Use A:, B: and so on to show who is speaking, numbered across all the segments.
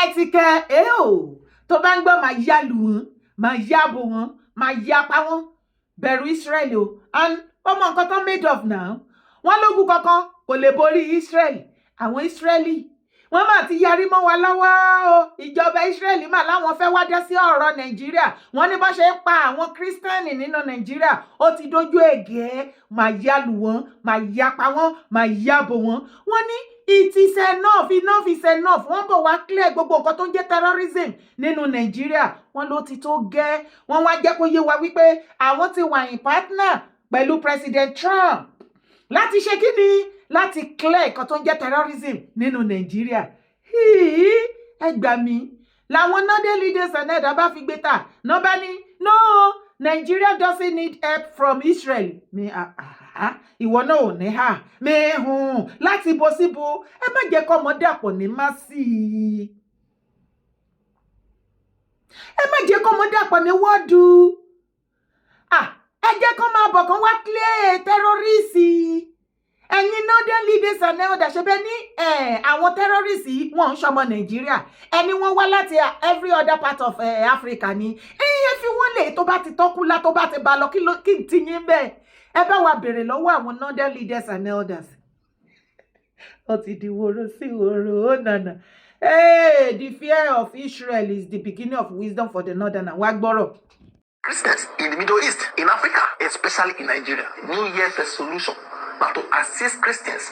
A: Letike, tó bá ń gbọ́ máa yá lù wọ́n, máa yá bò wọ́n, máa yá pa wọ́n. Bẹ̀rù Israel o. And ọmọ nǹkan tó made of now. Wọ́n lógun kankan kò lè borí Israel. Àwọn Israeli wọ́n máa ti yarí mọ́ wa lọ́wọ́ o. Ìjọba Israeli máa láwọn fẹ́ wá dá sí ọ̀rọ̀ Nàìjíríà. Wọ́n ní bó ṣe ń pa àwọn Kírísítẹ́nì nínú Nàìjíríà. Ó ti dójú ègé. Máa yá lù wọ́n, máa yá pa wọ́n, máa yá bò wọ́n. Wọ́n ní it is enough, enough is enough. Wọ́n bọ̀ wá clear gbogbo nǹkan tó ń jẹ́ terrorism nínú Nàìjíríà. Wọ́n ló ti tó gẹ́. Wọ́n wá jẹ́ kó yé wa wípé àwọn ti wà in partner pẹ̀lú President Trump. Láti ṣe kí ni? Láti clear nǹkan tó ń jẹ́ terrorism nínú Nàìjíríà. Ẹ gbà mí. Làwọn northern leaders and ẹ̀dá bá fi gbé ta. Nọ́bá ní, no, Nigeria doesn't need help from Israel. Ìwọ náà ò ní hà. Láti bo síbo. Ẹ má jẹ́ kọ́ ọmọdé àpọ̀ ní má sí. Ẹ má jẹ́ kọ́ ọmọdé àpọ̀ ní wọ́ọ̀dù. Ẹ jẹ́ kọ́ máa bọ̀ kán wá clear terrorist. Ẹ̀yin northern leaders and elders ṣe bẹ́ẹ̀ ní àwọn terrorists wọ́n ń ṣọmọ Nàìjíríà. Ẹni wọ́n wá láti every other part of Africa ni. Ẹ fi wọ́n lè tó bá ti tọ́kúlá tó bá ti bá lọ kí n ti yín bẹ́ẹ̀. Ẹ bá wa bèrè lọ́wọ́ àwọn northern leaders and elders. Ó ti di woro sí woro, ó nànà. The fear of Israel is the beginning of wisdom for the northern. Wá gbọ́rọ̀.
B: Christians in the Middle East, in Africa, especially in Nigeria. New Year's resolution. But to assist Christians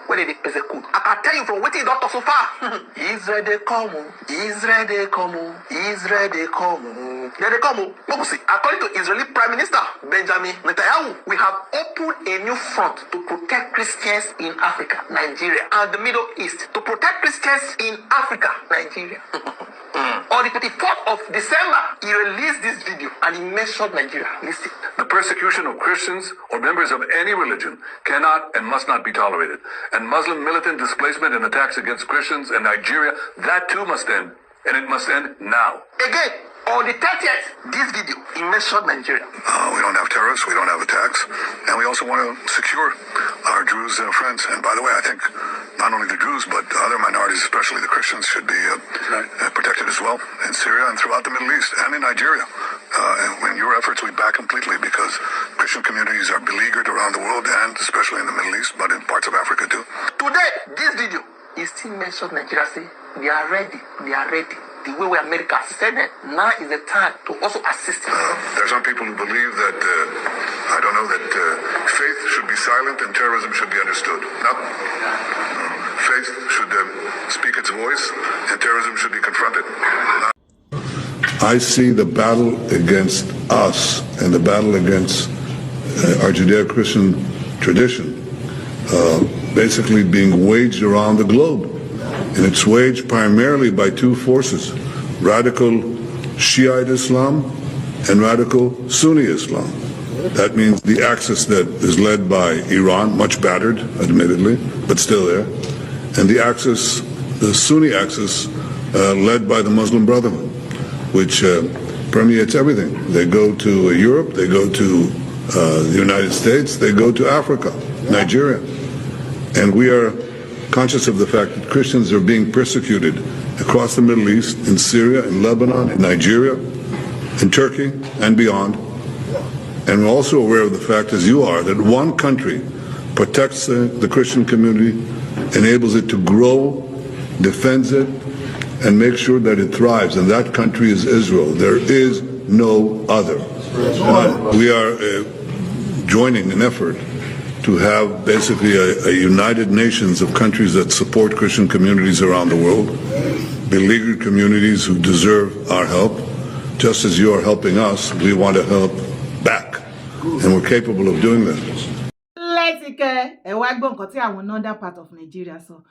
B: when they persecute. I can tell you from what you doctor so far. Israel they come, Israel they come, Israel they come. There they come. According to Israeli Prime Minister Benjamin Netanyahu, we have opened a new front to protect Christians in Africa, Nigeria, and the Middle East. To protect Christians in Africa, Nigeria. On the 24th of December, he released this video and he mentioned Nigeria. Listen.
C: The persecution of Christians or members of any religion cannot and must not be tolerated. And Muslim militant displacement and attacks against Christians in Nigeria, that too must end. And it must end now.
B: Again, on the 30th, this video, he mentioned Nigeria.
C: We don't have terrorists, we don't have attacks, and we also want to secure our Druze friends. And by the way, I think not only the Druze, but other minorities, especially the Christians, should be protected as well in Syria and throughout the Middle East and in Nigeria. And in your efforts, we back completely because Christian communities are beleaguered around the world and especially in the Middle East, but in parts of Africa too.
B: Today, this video, he still mentioned Nigeria, say, they are ready, they are ready. The way where America said that now is the time to also assist.
C: There's some people who believe that, that faith should be silent and terrorism should be understood. No. Faith should speak its voice and terrorism should be confronted. I see the battle against us and the battle against our Judeo-Christian tradition basically being waged around the globe. And it's waged primarily by two forces, radical Shiite Islam and radical Sunni Islam. That means the axis that is led by Iran, much battered, admittedly, but still there, and the axis, the Sunni axis, led by the Muslim Brotherhood, which permeates everything. They go to Europe, they go to the United States, they go to Africa, Nigeria. And we are conscious of the fact that Christians are being persecuted across the Middle East, in Syria, in Lebanon, in Nigeria, in Turkey, and beyond. And we're also aware of the fact, as you are, that one country protects the Christian community, enables it to grow, defends it, and makes sure that it thrives. And that country is Israel. There is no other. We are joining an effort to have basically a united nations of countries that support Christian communities around the world, beleaguered communities who deserve our help. Just as you are helping us, we want to help back, and we're capable of doing that.
A: Another part of Nigeria. So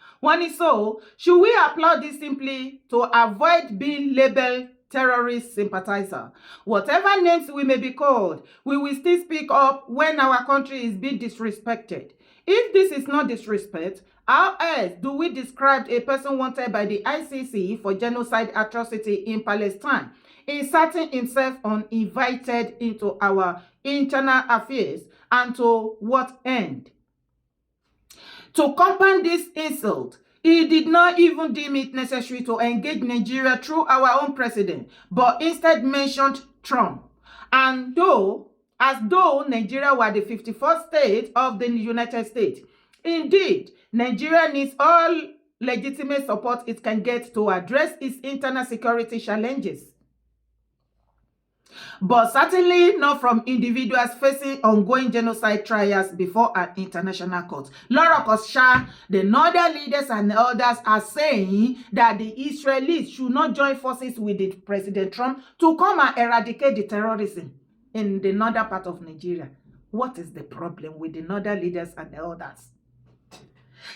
A: should we applaud this simply to avoid being labeled terrorist sympathizer? Whatever names we may be called, we will still speak up when our country is being disrespected. If this is not disrespect, how else do we describe a person wanted by the ICC for genocide atrocity in Palestine, inserting himself uninvited into our internal affairs, and to what end? To compound this insult, He did not even deem it necessary to engage Nigeria through our own president, but instead mentioned Trump. And as though Nigeria were the 51st state of the United States. Indeed, Nigeria needs all legitimate support it can get to address its internal security challenges, but certainly not from individuals facing ongoing genocide trials before an international court. LORUN, the northern leaders and others are saying that the Israelis should not join forces with the President Trump to come and eradicate the terrorism in the northern part of Nigeria. What is the problem with the northern leaders and elders?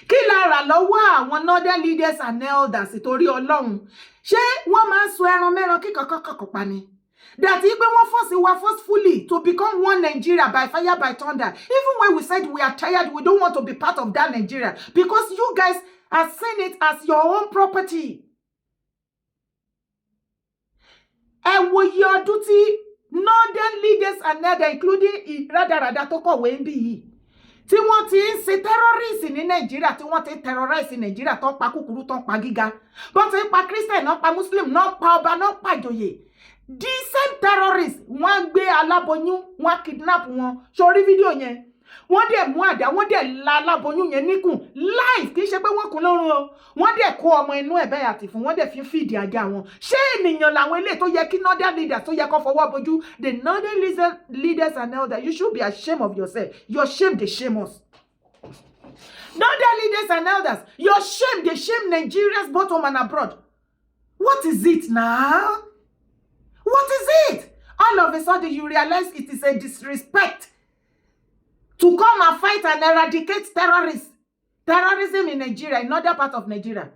A: Kí la rà lọ́wọ́ àwọn northern leaders and elders ìtorí Ọlọ́run? Ṣé wọ́n máa ń sọ ẹran mẹ́ran kíkọ̀kọ̀kọ̀ pa ni? That if we were forcefully to become one Nigeria by fire, by thunder. Even when we said we are tired, we don't want to be part of that Nigeria because you guys are seeing it as your own property. And with your duty, northern leaders and others, including Rada Toko Wembi, tí wọ́n ti ń ṣe terrorist ní Nigeria, tí wọ́n ti terrorize ní Nigeria, tó pa kúkúrú, tó pa gíga, bó ti pa Christian, no pa Muslim, no pa ọba, no pa ìjòyè. The same terrorists wọ́n gbé aláboyún, wọ́n kidnap wọn. Sórí fídíò yẹn, wọ́n dẹ̀ mú àdá, wọ́n dẹ̀ la aláboyún yẹn níkùn live, kì í ṣe pé wọ́n kùn lọ́rùn o. Wọ́n dẹ̀ kó ọmọ inú ẹ̀ bẹ́ẹ̀ àti fún, wọ́n dẹ̀ fi feed ajá wọn. Ṣé ènìyàn làwọn eléyìí tó yẹ kí northern leaders tó yẹ kó fọwọ́ bojú? The northern leaders and elders, you should be ashamed of yourself. Your shame, they shame us. Northern leaders and elders, your shame, they shame Nigerians both home and abroad. What is it now? What is it? All of a sudden you realize it is a disrespect to come and fight and eradicate terrorism in Nigeria, in other part of Nigeria.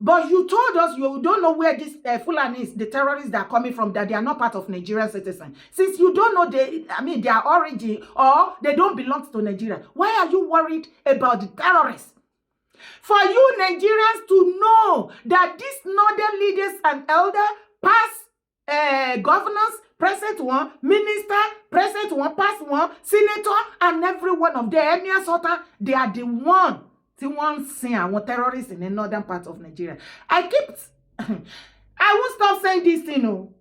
A: But you told us you don't know where this Fulanis, the terrorists that are coming from, that they are not part of Nigerian citizens. Since you don't know their origin or they don't belong to Nigeria, why are you worried about the terrorists? For you Nigerians to know that these northern leaders and elders, past governors, present one, minister, present one, past one, senator, and every one of them, Emir Sultan, they are the one. See one sin and terrorists in the northern part of Nigeria. I won't stop saying this thing, no.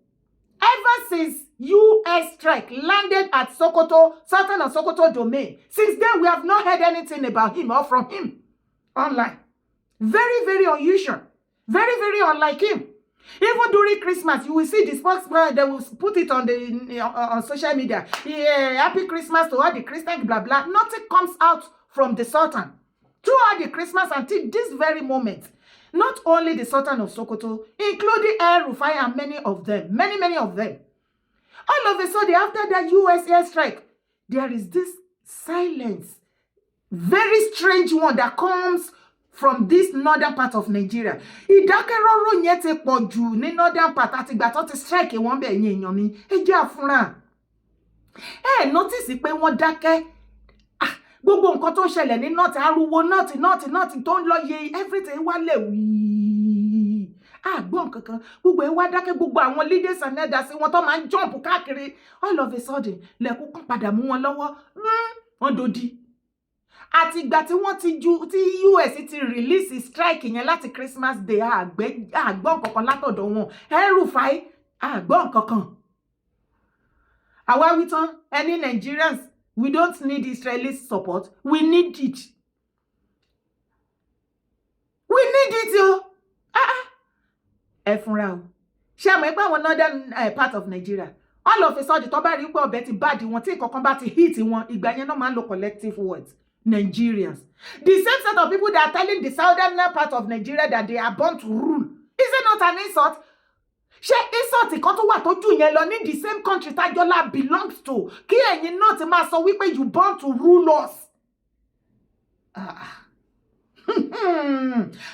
A: Ever since US strike landed at Sokoto, Sultan of Sokoto domain, since then we have not heard anything about him or from him online. Very, very unusual. Very, very unlike him. Even during Christmas, you will see the spokesman, they will put it on the on social media. Yeah, happy Christmas to all the Christians, blah, blah. Nothing comes out from the Sultan. Throughout the Christmas until this very moment, not only the Sultan of Sokoto, including El-Rufai and many of them, many of them. All of a sudden, after that US airstrike, there is this silence. Very strange one that comes from this northern part of Nigeria. Ìdákẹ́rọ́rọ́ yẹn ti pọ̀ jù ní northern part àti ìgbà tó ti strike wọ́n bẹ̀ yẹn èèyàn mi. Ẹ jẹ́ àfúnra. Notice pé wọ́n dákẹ́. Gbogbo nǹkan tó ń ṣẹlẹ̀ ní north, ariwo north tó ń lọ yẹ everything wá lẹ̀ wí. Gbọ́ nǹkan kan. Gbogbo ẹ wá dákẹ́, gbogbo àwọn leaders and elders wọn tó máa ń jump káàkiri. All of a sudden, lẹ̀kún kan padà mú wọn lọ́wọ́. Wọ́n dodi. Àti ìgbà tí wọ́n tí US ti release strike yẹn láti Christmas Day, àgbọ́ nǹkan kan látọ̀dọ̀ wọn. El-Rufai, àgbọ́ nǹkan kan. Àwa wí tán, any Nigerians, we don't need Israeli support. We need it. We need it, yo. Ẹ fúnra o. Ṣé àmọ́ pé àwọn northern part of Nigeria, all of a sudden, tó bá rí pé ọbẹ̀ ti bad wọn, tí nǹkan bá ti hit wọn, ìgbà yẹn náà máa ń lo collective words. Nigerians. The same set of people that are telling the southern part of Nigeria that they are born to rule. Is it not an insult? Ṣé insult kan tó wà tó jù yẹn lọ ní the same country tájọ́lá belongs to? Kí ẹ̀yin náà ti máa sọ wípé you born to rule us.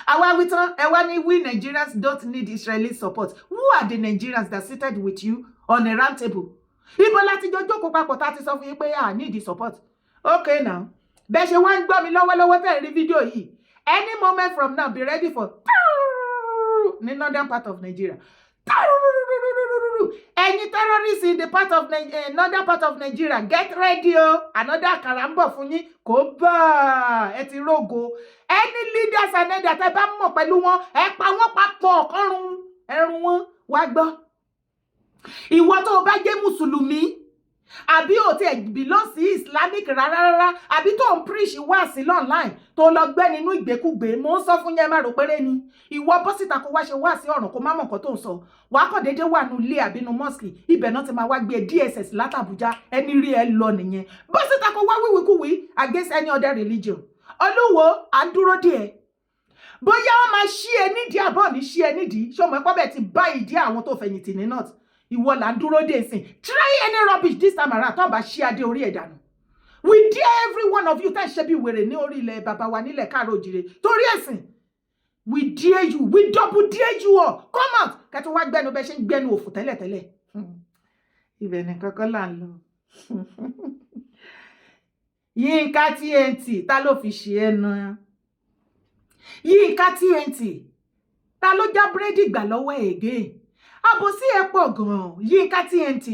A: Àwa wí tán, ẹ wá ní we Nigerians don't need Israeli support. Who are the Nigerians that seated with you on a round table? Ibo láti jọ jókòó papọ̀ tá ti sọ fún yín pé I need the support. Okay now. Bẹ́ẹ̀ ṣe wá ń gbọ́ mi lọ́wọ́lọ́wọ́ tẹ́ rí fídíò yìí. Any moment from now, be ready for ní northern part of Nigeria. sùúrù. Ẹ̀yin terrorists in the part of another part of Nigeria, get ready o. Another àkàrà ń bọ̀ fún yín. Kò bá ẹ ti rógo. Any leaders and that ẹ bá mọ̀ pẹ̀lú wọn, ẹ pa wọ́n papọ̀ kọ́run ẹrun wọn wá gbọ́. Ìwọ tó bá jẹ́ Mùsùlùmí, àbí o ti belong sí Islamic rárá, àbí tó ń preach wá sí online tó lọ gbé nínú ìgbékúgbé, mo ń sọ fún yẹn má rò péré ni. Ìwọ bọ́ síta kó wá ṣe wá sí ọ̀ràn kó má mọ̀ nǹkan tó ń sọ. Wàá kàn déédéé wà nínú ilé àbí nínú mosque, ibẹ̀ náà ti máa wá gbé DSS látàbújá, ẹni rí ẹ lọ nìyẹn. Bọ́ síta kó wá wíwíkúwí against any other religion. Olúwo à ń dúró díẹ̀. Bóyá wọ́n máa ṣí ẹ nídìí àbọ̀ ní ṣí ẹ nídìí, ṣé o mọ̀ pé bẹ́ẹ̀ ti bá ìdí àwọn tó fẹ̀yìntì ní north. Ìwọ là ń dúró dé ìsìn. Try any rubbish this time around tó bá ṣí adé orí ẹ̀ dànù. We dare every one of you tá ṣe bí wèrè ní orí ilẹ̀ bàbá wa nílẹ̀ káàró òjìrè torí ẹ̀sìn. We dare you, we double dare you all. Come out. Kẹ́tọ́ wá gbẹ́nu bẹ́ ṣe ń gbẹ́nu òfò tẹ́lẹ̀tẹ́lẹ̀. Ibẹ̀ ni kankan là ń lọ. Yinka TNT ta ló fi ṣe ẹ́ náà? Yinka TNT ta ló já búrẹ́dì gbà lọ́wọ́ ẹ̀ again? Àbòsí ẹ pọ̀ gan-an. Yinka TNT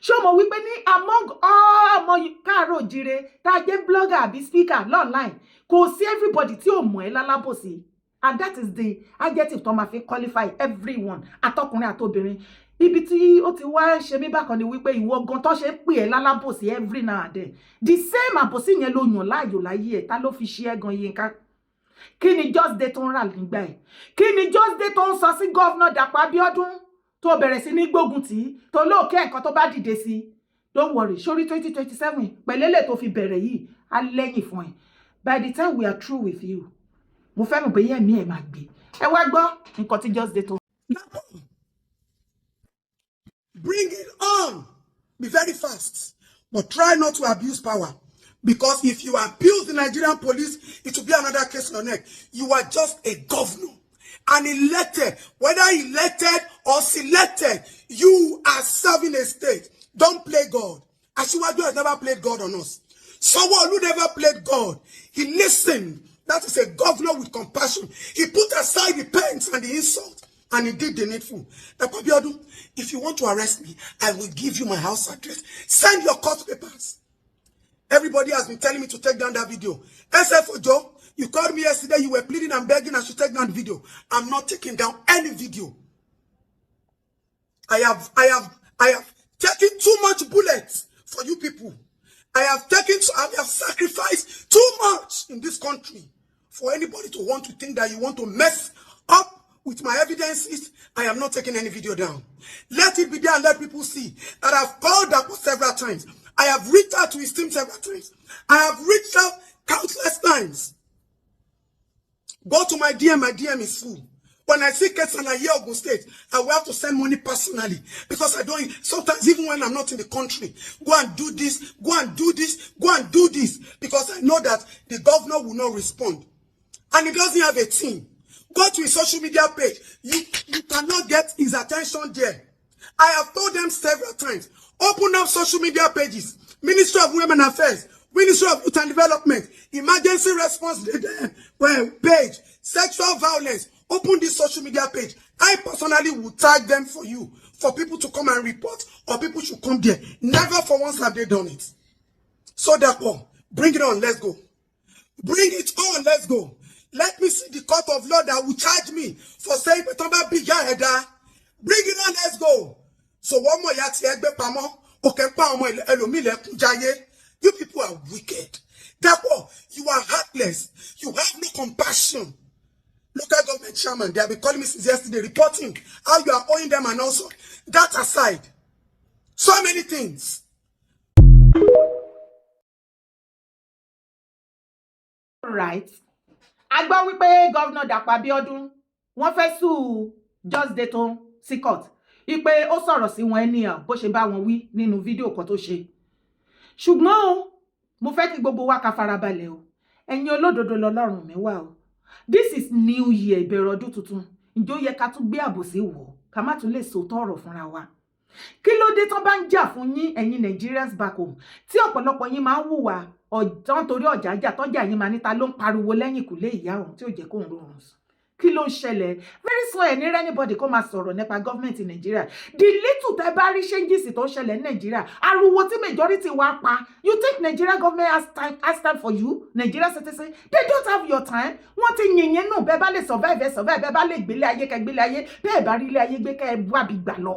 A: ṣó mọ̀ wípé ní among all ọmọ káàró òjìrè tá jẹ́ blogger àbí speaker online kò sí everybody tí ò mọ̀ ẹ́ lálábòsí, and that is the adjective tó máa fi qualify everyone àtọkùnrin àtobìnrin. Ibi tí ó ti wá ṣe mí bákan ni wípé ìwọ gan tó ṣe pè ẹ́ lálábòsí every now and then the same àbòsí yẹn ló yàn láàyò láyé ẹ̀. Ta ló fi ṣe ẹ́ gan Yinka? Kí ni just Detoun rà nígbà ẹ̀? Kí ni just Detoun sọ sí Governor Dàpọ̀ Abíọ́dún tó bẹ̀rẹ̀ sí ní gbógun tí tó lóòkè ẹ̀kan tó bá dìde sí? Don't worry, sórí 2027 pẹ̀lẹ́lẹ̀ tó fi bẹ̀rẹ̀ yìí á lẹ́yìn fún ẹ. By the time we are through with you, mo fẹ́ mọ̀ pé yẹ̀mí ẹ̀ máa gbé. Ẹ wá gbọ́ nǹkan tí just Detoun.
D: Bring it on. Be very fast. But try not to abuse power. Because if you abuse the Nigerian police, it will be another case on your neck. You are just a governor. And elected, whether elected or selected, you are serving a state. Don't play God. Asiwaju has never played God on us. Someone who never played God. He listened. That is a governor with compassion. He put aside the pains and the insult. And he did the needful. If you want to arrest me, I will give you my house address. Send your court papers. Everybody has been telling me to take down that video. SF Joe, you called me yesterday. You were pleading and begging I should take down the video. I'm not taking down any video. I have taken too much bullets for you people. I have sacrificed too much in this country for anybody to want to think that you want to mess up with my evidences. I am not taking any video down. Let it be there and let people see that I've called Dàpọ̀ several times. I have reached out to his team several times. I have reached out countless times. Go to my DM is full. When I see cases and I hear Ogun State, I will have to send money personally because I don't, sometimes even when I'm not in the country, go and do this, go and do this, go and do this, because I know that the governor will not respond. And he doesn't have a team. Go to his social media page. You cannot get his attention there. I have told them several times, open up social media pages. Ministry of Women Affairs, Ministry of Youth and Development, Emergency Response page, Sexual Violence. Open this social media page. I personally will tag them for you, for people to come and report, or people should come there. Never for once have they done it. So therefore, bring it on, let's go. Bring it on, let's go. Let me see the court of law that will charge me for saying, bring it on, let's go. So one more yati egbe pamo, okay, you people are wicked. Therefore, you are heartless. You have no compassion. Local government chairman, they have been calling me since yesterday, reporting how you are owing them, and also that aside. So many things.
A: Right. A gbọ́ wípé Governor Dàpọ̀ Abíọ́dún wọ́n fẹ́ sue just Detoun sí court. Ipe ó sọ̀rọ̀ sí wọn ènìyàn bó ṣe bá wọn wí nínú fídíò kan tó ṣe. Ṣùgbọ́n mo fẹ́ kí gbogbo wa ká farabalẹ̀ o. Ẹ̀yin olódodo lọ́lọ́run mi wà o. This is new year, ìbẹ̀rẹ̀ ọdún tuntun. Ǹjẹ́ ó yẹ ká tún gbé àbòsí wò ká má tún lè sòótọ́ ọ̀rọ̀ fúnra wa. Kí ló dé tán bá ń jà fún yín ẹ̀yin Nigerians back home tí ọ̀pọ̀lọpọ̀ yín máa ń hùwà ọ̀jọ́ torí ọ̀jájà tọ́jà yín máa níta ló ń pariwo lẹ́yìn kùlé ìyá òun tí ò jẹ́ kóun rọrùn sùn. kí ló ń ṣẹlẹ̀ very soon ẹ̀ ní anybody kó máa sọ̀rọ̀ nípa government in Nigeria the little tẹ́ bá rí changes tó ń ṣẹlẹ̀ ní Nigeria ariwo tí majority wa pa you think Nigeria government has time for you Nigeria citizen they don't have your time wọ́n ti yìnyín nù bẹ́ẹ̀ bá lè survive bẹ́ẹ̀ bá lè gbélé ayé kẹ́ gbélé ayé bẹ́ẹ̀ bá rí ilé ayé gbé kẹ́ wábi gbà lọ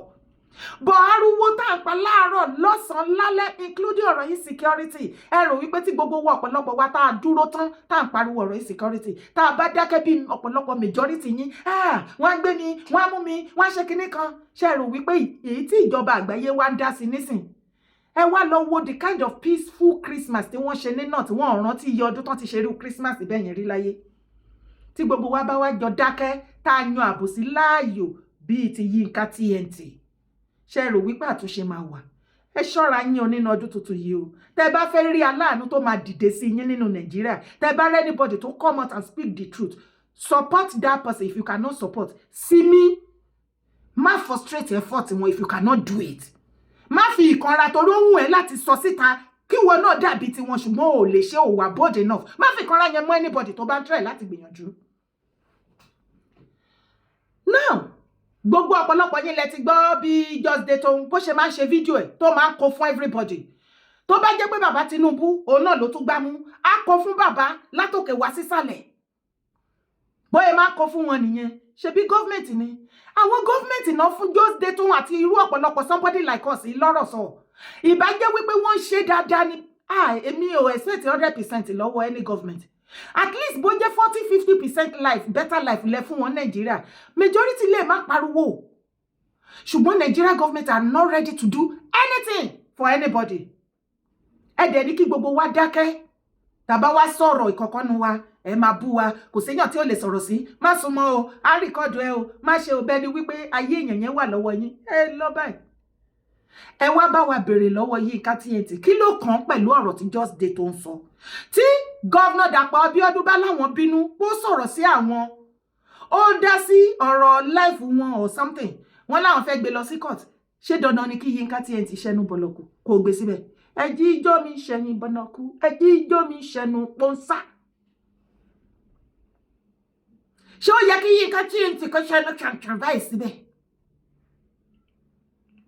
A: bọ̀ ariwo tá à ń pa láàárọ̀ lọ́sàn-án lálẹ́ including ọ̀rọ̀ insecurity ẹ rò wípé tí gbogbo wa ọ̀pọ̀lọpọ̀ wa tá a dúró tán tá à ń pariwo ọ̀rọ̀ insecurity tá a bá dákẹ́ bí ọ̀pọ̀lọpọ̀ majority yín wọ́n á gbé mi wọ́n á mú mi wọ́n á ṣe kinní kan ṣe rò wípé èyí tí ìjọba àgbáyé wa ń dá sí nísìn ẹ wá lọ wo the kind of peaceful Christmas tí wọ́n ṣe ní náà tí wọ́n rántí iye ọdún tán ti ṣe irú Christmas bẹ́ẹ̀ yẹn rí láyé tí gbogbo wa bá wá jọ dákẹ́ tá a yan àbòsí láàyò bíi ti Yinka TNT ṣe rò wípé àtúnṣe máa wà ẹ ṣọ́ra yín o nínú ọdún tuntun yìí o tẹ́ bá fẹ́ rí aláàánú tó máa dìde sí yín nínú Nàìjíríà tẹ́ bá rí anybody tó come out and speak the truth support that person if you cannot support sí mi má frustrate effort wọn if you cannot do it má fi ìkanra torí ó wù ẹ́ láti sọ síta kí wọn náà dàbí tiwọn ṣùgbọ́n ò lè ṣe òwà bold enough má fi ìkanra yẹn mọ́ anybody tó bá ń try láti gbìyànjú. Now gbogbo ọ̀pọ̀lọpọ̀ yín lẹ ti gbọ́ bí just Detoun bó ṣe máa ń ṣe fídíò ẹ̀ tó máa ń kó fún everybody tó bá jẹ́ pé bàbá Tinubu òun náà ló tún gbámú á kó fún bàbá látòkè wá sísàlẹ̀ bóyá máa kó fún wọn nìyẹn ṣebí gọ́ọ̀mẹ̀ntì ni àwọn gọ́ọ̀mẹ̀ntì náà fún just Detoun àti irú ọ̀pọ̀lọpọ̀ somebody like us lọ́rọ̀ sọ ìbá jẹ́ wípé wọ́n ń ṣe dáadáa ni èmi ò expect 100% lọ́wọ́ any government at least bó jẹ́ 40-50% life better life lẹ fún wọn Nàìjíríà majority lè má pariwo ṣùgbọ́n Nigeria government are not ready to do anything for anybody ẹ̀dẹ̀ ní kí gbogbo wa dákẹ́ tàbá wá sọ̀rọ̀ ìkọ̀kọ́nu wa ẹ máa bú wa kò séyàn tí ó lè sọ̀rọ̀ sí má súnmọ́ o á rìkọ́dù ẹ o má ṣe ò bẹ́ẹ̀ ni wípé ayé èèyàn yẹn wà lọ́wọ́ yín ẹ lọ báyìí ẹ wá bá wa béèrè lọ́wọ́ Yinka TNT kí ló kàn pẹ̀lú ọ̀rọ̀ tí just Detoun sọ tí gọ́vnà Dàpọ̀ Abíọ́dún bá láwọn bínú ó sọ̀rọ̀ sí àwọn ó dá sí ọ̀rọ̀ life wọn or something wọ́n láwọn fẹ́ gbé lọ sí court ṣé dandan ni kí Yinka TNT ṣẹnu bọ̀lọ̀kù kó gbé síbẹ̀ ẹjí ijó mi ṣẹ̀yìn bọ̀nàkú ẹjí ijó mi ṣẹnu pọ́nsá ṣé ó yẹ kí Yinka TNT kó ṣẹnu ṣàǹṣàǹ báyìí síbẹ̀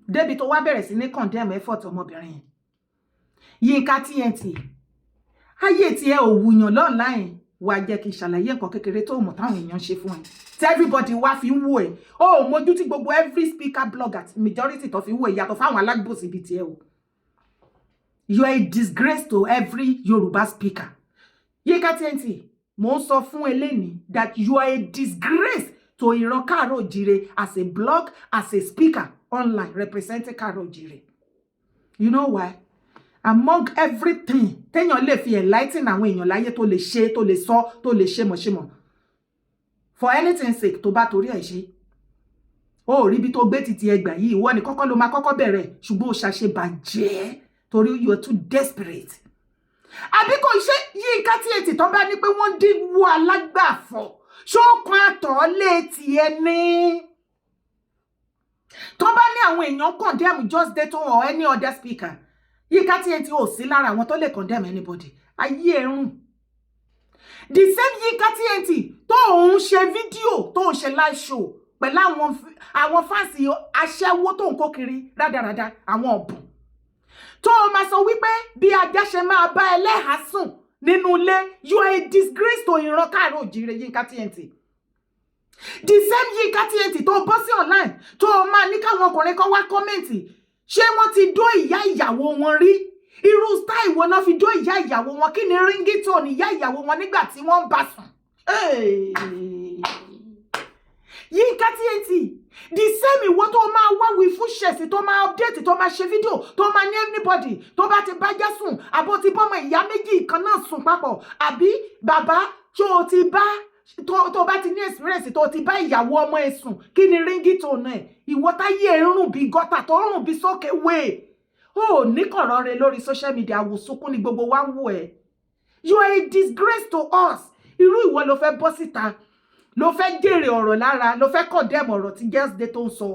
A: débi tó wá bẹ̀rẹ̀ sí ní condemn effort ọmọbìnrin Yinka TNT ayé tí ẹ ò wùyàn lọ́nláìn wà jẹ́ kí ṣàlàyé nǹkan kékeré tó mọ̀ táwọn èèyàn ṣe fún ẹ tí everybody wá fi ń wò ẹ ó mójú tí gbogbo every speaker blogger majority tó fi ń wò ẹ yàtọ̀ fáwọn alágbòsí ibi tí ẹ o you are a disgrace to every Yoruba speaker Yinka TNT mo ń sọ fún eléyìí that you are a disgrace to ìran Káàárọ̀ Oòjíire as a blog as a speaker online representing Káàárọ̀ Oòjíire you know why among everything téèyàn lè fi enlighten àwọn èèyàn láyé tó lè ṣe tó lè sọ tó lè ṣe mọ̀ṣẹ́mọ̀ for anything sake tó bá torí ẹ̀ ṣe ó rí bí tó gbé títí ẹgbà yìí ìwọ ni kọ́kọ́ ló máa kọ́kọ́ bẹ̀rẹ̀ ṣùgbọ́n ó ṣàṣebàjẹ́ torí you are too desperate àbí kò ṣe Yinka TNT tó bá ní pé wọ́n dínwó alágbàfọ̀ ṣókan àtọ̀ létí ẹni tó bá ní àwọn èèyàn condemn just Detoun or any other speaker Yinka TNT ò sí lára àwọn tó lè condemn anybody ayé ẹrùn the same Yinka TNT tó ń ṣe fídíò tó ń ṣe live show pẹ̀lú àwọn fáǹsì aṣẹ́wó tó ń kó kiri rádaràda àwọn ọ̀bùn tó máa sọ wípé bí ajá ṣe máa bá ẹlẹ́hàá sùn nínú ilé you are a disgrace to ìran Káàárọ̀ Oòjíire Yinka TNT the same Yinka TNT tó bọ́ sí online tó máa ní káwọn ọkùnrin kan wá kọ́mẹ̀ntì ṣé wọ́n ti dó ìyá ìyàwó wọn rí irú style wo náà fi dó ìyá ìyàwó wọn kí ni ringtone ìyá ìyàwó wọn nígbà tí wọ́n ń bá sùn. Yinka TNT the same ìwọ tó máa wá wí fún ṣẹ̀sì tó máa update tó máa ṣe fídíò tó máa ní anybody tó bá ti bájá sùn àbó ti bọ́mọ ìyá méjì kan náà sùn papọ̀ àbí bàbá tó ti bá tó bá ti ní experience tó ti bá ìyàwó ọmọ ẹ̀ sùn kí ni ringtone ẹ̀ ìwọ táyé ẹ̀ ń rùn bí gọ́tà tó rùn bí sókè wéè ó ní kọ̀rọ̀ rẹ lórí social media àwòsùnkún ni gbogbo wa ń wò ẹ́ you are a disgrace to us irú ìwọ ló fẹ́ bọ́ síta ló fẹ́ jèrè ọ̀rọ̀ lára ló fẹ́ condemn ọ̀rọ̀ tí just Detoun sọ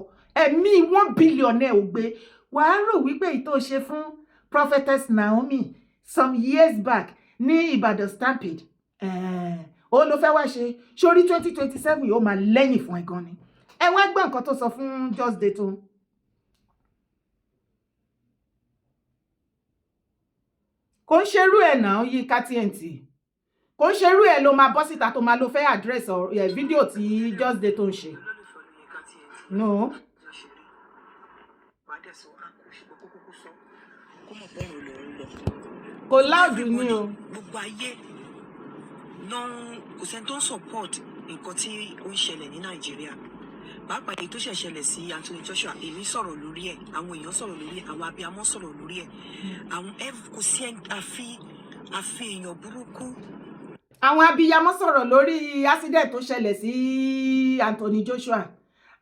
A: ẹ̀mí 1 billion ẹ̀ ò gbé wàá rò wípé ìtò ṣe fún prophetess Naomi some years back ní Ìbàdàn Stampede ó ló fẹ́ wá ṣe sórí 2027 ó máa lẹ́yìn fún ẹ gan ni. Ẹ wá gbọ́ nǹkan tó sọ fún Just Detoun. Kò ń ṣerú ẹ̀ náà Yinka TNT. Kò ń ṣerú ẹ̀ ló máa bọ́ síta tó máa ló fẹ́ address fídíò tí Just Detoun ṣe. No. Kò láàdù ní o.
E: Gbogbo ayé kò sẹ́ni tó ń support nǹkan tí ó ń ṣẹlẹ̀ ní Nàìjíríà. Pàápàá èyí tó ṣẹlẹ̀ sí Anthony Joshua, èmi sọ̀rọ̀ lórí ẹ̀, àwọn èèyàn sọ̀rọ̀ lórí ẹ̀, àwọn abiyamọ sọ̀rọ̀ lórí ẹ̀. Àwọn kò sí àfi èèyàn burúkú.
A: Àwọn abiyamọ sọ̀rọ̀ lórí accident tó ṣẹlẹ̀ sí Anthony Joshua.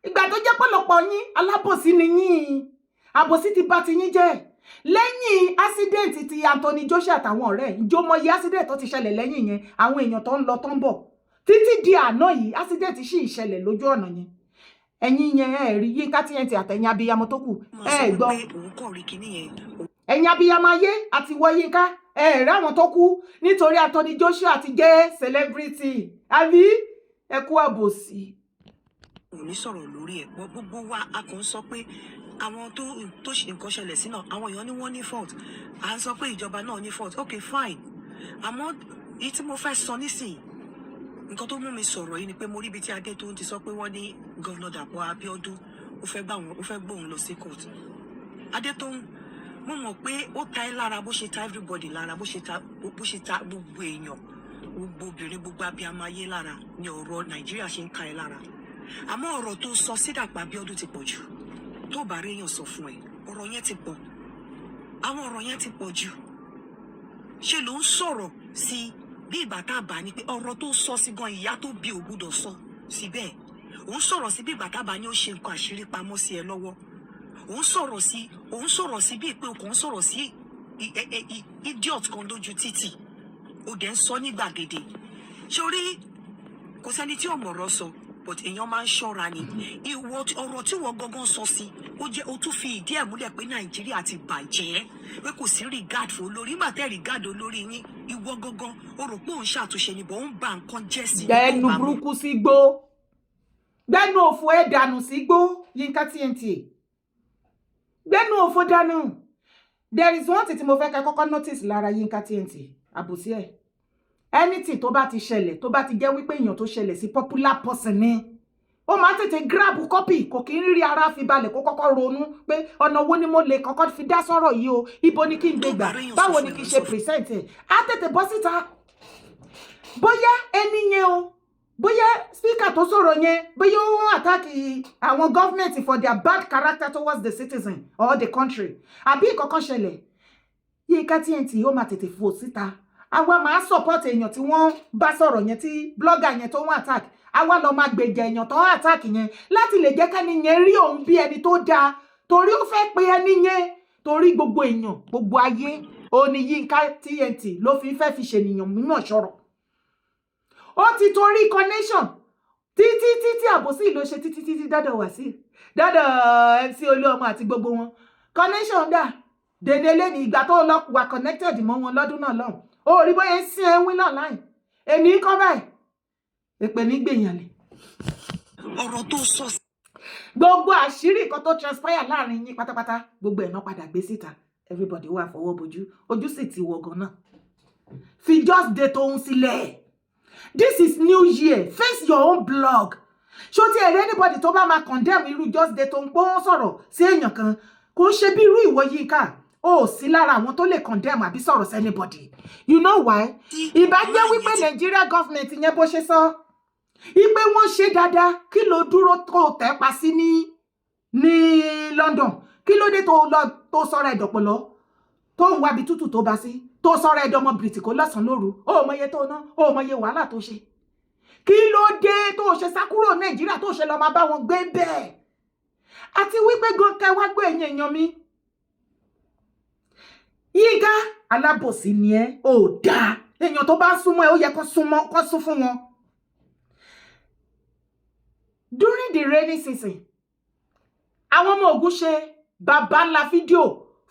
A: Ìgbà tó jẹ́ pọ̀lọpọ̀ yín alábòsí ni yín. Àbòsí ti bà ti yín jẹ́. Lẹ́yìn accident ti Anthony Joshua àtàwọn ọ̀rẹ́ ìjọmọye accident tó ti ṣẹlẹ̀ lẹ́yìn yẹn, àwọn èèyàn tó ń lọ tó ń bọ̀ títí di àná yìí accident sì ṣẹlẹ̀ lójú ọ̀nà yẹn. Ẹ̀yin yẹn ẹ rí Yinka TNT àtẹ̀yin abiyamọ tó kù ẹ gbọ́. Ẹ̀yin abiyamọ ayé àti wọ Yinka ẹ rí àwọn tó kú nítorí Anthony Joshua ti jẹ́ celebrity àbí ẹ kú àbòsí.
E: Ò ní sọ̀rọ̀ lórí ẹ̀ gbogbo wa a kàn ń sọ pé àwọn tó ṣe nǹkan ṣẹlẹ̀ sí náà àwọn èèyàn ní wọ́n ní fault à ń sọ pé ìjọba náà ní fault okay fine àmọ́ èyí tí mo fẹ́ sọ nísìnyí nǹkan tó mú mi sọ̀rọ̀ yìí ni pé mo rí ibi tí Detoun ti sọ pé wọ́n ní gọ́vnà Dàpọ̀ Abíọ́dún ó fẹ́ gbóhùn lọ sí court. Detoun mo mọ̀ pé ó ta ẹ́ lára bó ṣe ta everybody lára bó ṣe ta gbogbo èèyàn gbogbo obìnrin gbogbo abiyamọ ayé lára ni ọ̀rọ̀ Nàìjíríà ṣe ń ka ẹ́ lára àmọ́ ọ̀rọ̀ tó sọ sí Dàpọ̀ Abíọ́dún ti pọ̀ jù tó bá rí èèyàn sọ fún ẹ ọ̀rọ̀ yẹn ti pọ̀ àwọn ọ̀rọ̀ yẹn ti pọ̀ jù ṣe ló ń sọ̀rọ̀ sí bí ìgbà tá a bá ní pé ọ̀rọ̀ tó sọ sí gan ìyá tó bí ò gbọ́dọ̀ sọ síbẹ̀ òun sọ̀rọ̀ sí bí ìgbà tá a bá ní ó ṣe nǹkan àṣírí pamọ́ sí ẹ lọ́wọ́ òun sọ̀rọ̀ sí bí pé òun sọ̀rọ̀ sí idiot kan lójú títì ó dẹ̀ ń sọ ní gbàgede sórí kò sẹ́ni tí ọ̀mọ̀rọ̀ sọ but èèyàn máa ń ṣọ́ra ni ọ̀rọ̀ tí wọ́n gangan sọ sí ó tún fi ìdí ẹ̀ múlẹ̀ pé Nàìjíríà ti bàjẹ́ pé kò sí regard fún olórí nígbà tẹ́ regard olórí yín ìwọ gangan ó rò pé òun ṣàtúnṣe ni bó ń ba nǹkan jẹ́ sí.
A: Gbẹ́nu burúkú sí gbó gbẹ́nu òfò ẹ̀ dànù sí gbó Yinka TNT gbẹ́nu òfò dànù. There is one thing tí mo fẹ́ kẹ́ kọ́kọ́ notice lára Yinka TNT àbòsí ẹ̀. Anything tó bá ti ṣẹlẹ̀ tó bá ti jẹ́ wípé èèyàn tó ṣẹlẹ̀ sí popular person ni ó máa tètè grab copy kò kí ń rí ara fi balẹ̀ kó kọ́kọ́ ronú pé ọ̀nà wo ni mo lè kọ́kọ́ fi dá sọ̀rọ̀ yìí o ibo ni kí n gbé gbà báwo ni kí n ṣe present ẹ̀ á tètè bọ́ síta bóyá ẹni yẹn o bóyá speaker tó sọ̀rọ̀ yẹn bóyá ó attack àwọn government for their bad character towards the citizen or the country àbí ìkọ̀kan ṣẹlẹ̀ Yinka TNT ó máa tètè fò síta àwa máa support èèyàn tí wọ́n bá sọ̀rọ̀ yẹn tí blogger yẹn tó wọ́n attack àwa lọ máa gbèjà èèyàn tó wọ́n attack yẹn láti lè jẹ́ kẹ́ni yẹn rí òun bí ẹni tó dáa torí ó fẹ́ pe ẹni yẹn torí gbogbo èèyàn gbogbo ayé ó ní Yinka TNT ló fi fẹ́ fi ṣènìyàn mímọ̀ sọ̀rọ̀ ó ti torí connection títí àbòsí ló ṣe títí dọ́dọ̀ wá sí dọ́dọ̀ MC Olúọmọ àti gbogbo wọn connection dà dédé lé ní ìgbà tó lọ wà connected mọ́ wọn lọ́dún náà lọ́hùn ó rí bóyá ń sin ẹwín náà láì èmi kọ́ báyìí èpè ní gbèyàn lè.
E: ọ̀rọ̀ tó sọ sí.
A: gbogbo àṣírí nǹkan tó transpire láàrin yín pátápátá gbogbo ẹ̀ náà padà gbé síta everybody wà fọwọ́ bojú ojú sì ti wọ̀ gan náà fi Just Detoun sílẹ̀ this is new year face your own blog ṣó ti ẹ̀rẹ́ anybody tó bá máa condemn irú Just Detoun pé wọ́n sọ̀rọ̀ sí èèyàn kan kò ṣe bí irú ìwọ Yinka ó sí lára àwọn tó lè condemn àbí sọ̀rọ̀ sí anybody you know why ìbá jẹ́ wípé Nigeria government yẹn bó ṣe sọ ipe wọ́n ṣe dáadáa kí ló dúró tó tẹ́ pa sí ní London kí ló dé tó sọ̀rọ̀ ẹ̀dọ̀pọ̀lọ́ tó ń wábi tútù tó bá sí tó sọ̀rọ̀ ẹ̀dọ̀mọ bìrìtìkó lọ́sàn-án lóru ó mọye tó ná ó mọye wàhálà tó ṣe kí ló dé tó ṣe sá kúrò Nàìjíríà tó ṣe lọ máa bá wọn gbé bẹ́ẹ̀ àti wípé gòkè wá gbé èèyàn mi Yinka alábòsí ni ẹ ò dáa èèyàn tó bá súnmọ́ ẹ ó yẹ kó sún fún wọn. During the rainy season àwọn ọmọ Ogun ṣe bàbá ńlá fídíò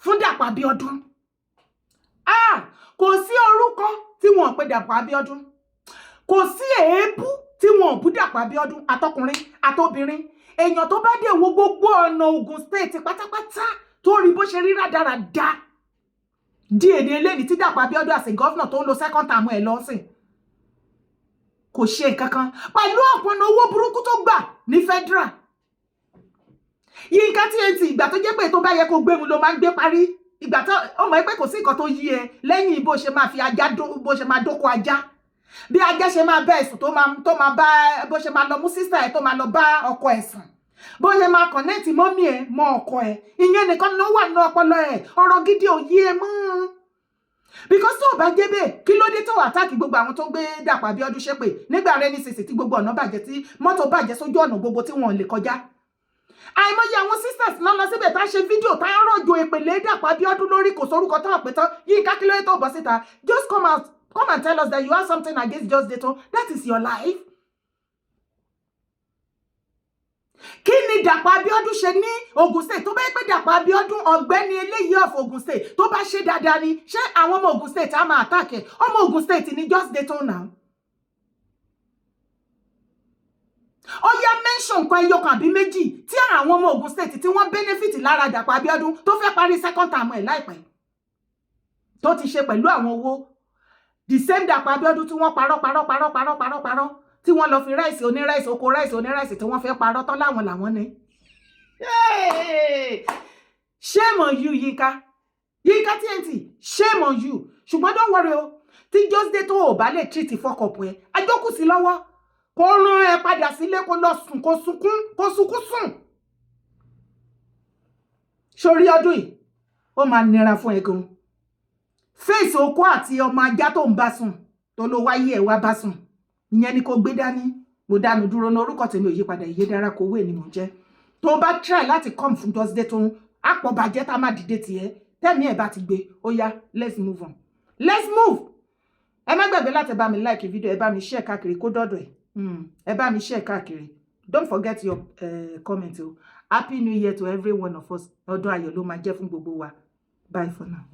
A: fún Dàpọ̀ Abíọ́dún kò sí orúkọ tí wọ́n pè Dàpọ̀ Abíọ́dún kò sí èébú tí wọn ò bú Dàpọ̀ Abíọ́dún àtọkùnrin àtobìnrin èèyàn tó bá dé wo gbogbo ọ̀nà Ogun State pátápátá tó rí bó ṣe rí rádaràda di èdè eléyìí tí Dàpọ̀ Abíọ́dún àṣẹ gọ́fìnà tó ń lo second term ẹ̀ lọ́sìn kò ṣe nǹkan kan pẹ̀lú ọ̀pọ̀nà owó burúkú tó gbà ní federal. Yinka Tnt ìgbà tó jẹ́ pé tó bá yẹ kó gbé mu ló máa ń gbé parí ìgbà tó ọmọ ẹgbẹ́ kò sí nǹkan tó yí ẹ lẹ́yìn bó ṣe máa fi ajá bó ṣe máa dóko ajá bí ajá ṣe máa bá ẹ̀sùn tó máa bá bó ṣe máa lọ mú sísà ẹ̀ tó máa lọ bá ọkọ ẹ̀sùn bó ṣe máa kọ̀nẹ́ẹ̀tì mọ́mí ẹ̀ mọ́ ọkọ ẹ̀ ìyẹn nìkan ló wà nínú ọpọlọ ẹ̀ ọ̀rọ̀ gidi ò yí ẹ mọ́ because tó bá jẹ́ bẹ́ẹ̀ kí ló dé tó àtàkì gbogbo àwọn tó gbé Dàpọ̀ Abíọ́dún ṣépè nígbà rẹ̀ ní sísì tí gbogbo ọ̀nà bàjẹ́ tí mọ́tò bàjẹ́ sójú ọ̀nà gbogbo tí wọ́n lè kọjá àìmọye àwọn sisters náà lọ síbẹ̀ tá ṣe fídíò tá rọ̀jò èpèlé Dàpọ̀ Abíọ́dún lórí kò sórúkọ tó àpè tán Yinka kí ló dé tó bọ́ síta just come and tell us that you have something against just Detoun. That is your life. Kí ni Dàpọ̀ Abíọ́dún ṣe ní Ogun State tó bá yẹ pé Dàpọ̀ Abíọ́dún ọ̀gbẹ́ni eléyìí of Ogun State tó bá ṣe dáadáa ni ṣé àwọn ọmọ Ogun State á máa attack ẹ ọmọ Ogun State ni just Detoun now. Ó yá mention kan ẹyọ kan àbí méjì tí àwọn ọmọ Ogun State tí wọ́n benefit lára Dàpọ̀ Abíọ́dún tó fẹ́ parí second term ẹ̀ láìpẹ́ tó ti ṣe pẹ̀lú àwọn owó the same Dàpọ̀ Abíọ́dún tí wọ́n parọ́ tí wọ́n lọ fi ráìsì oníráìsì oko ráìsì oníráìsì tí wọ́n fẹ́ parọ́ tán láwọn ni. Shame on you Yinka Tnt shame on you ṣùgbọ́n don't worry o tí just Detoun ò bá lè treat fọ́kọ̀pù ẹ ajókù sí lọ́wọ́ kó rán ẹ padà sílé kó lọ sùn kó sunkún sùn. Sórí ọdún yìí ó máa nira fún ẹ gan fèsì okó àti ọmọ ajá tó ń bá sùn tó ló wáyé ẹ wá bá sùn ìyẹn ni kò gbé dání mo dánu dúró ní orúkọ tèmi ò yípadà Ìyédára Kowé ni mo jẹ́ tó bá try láti come from just Detoun àpọ̀ bàjẹ́ tá má dìde tiẹ̀ tẹ́mi ẹ̀ bá ti gbé ó yá let's move on let's move. Ẹ má gbàgbé láti bá mi like video ẹ bá mi share káàkiri kó dọ́dọ̀ ẹ̀ ẹ bá mi share káàkiri don't forget your comment o happy new year to every one of us ọdún ayọ̀ ló máa jẹ́ fún gbogbo wa bye for now.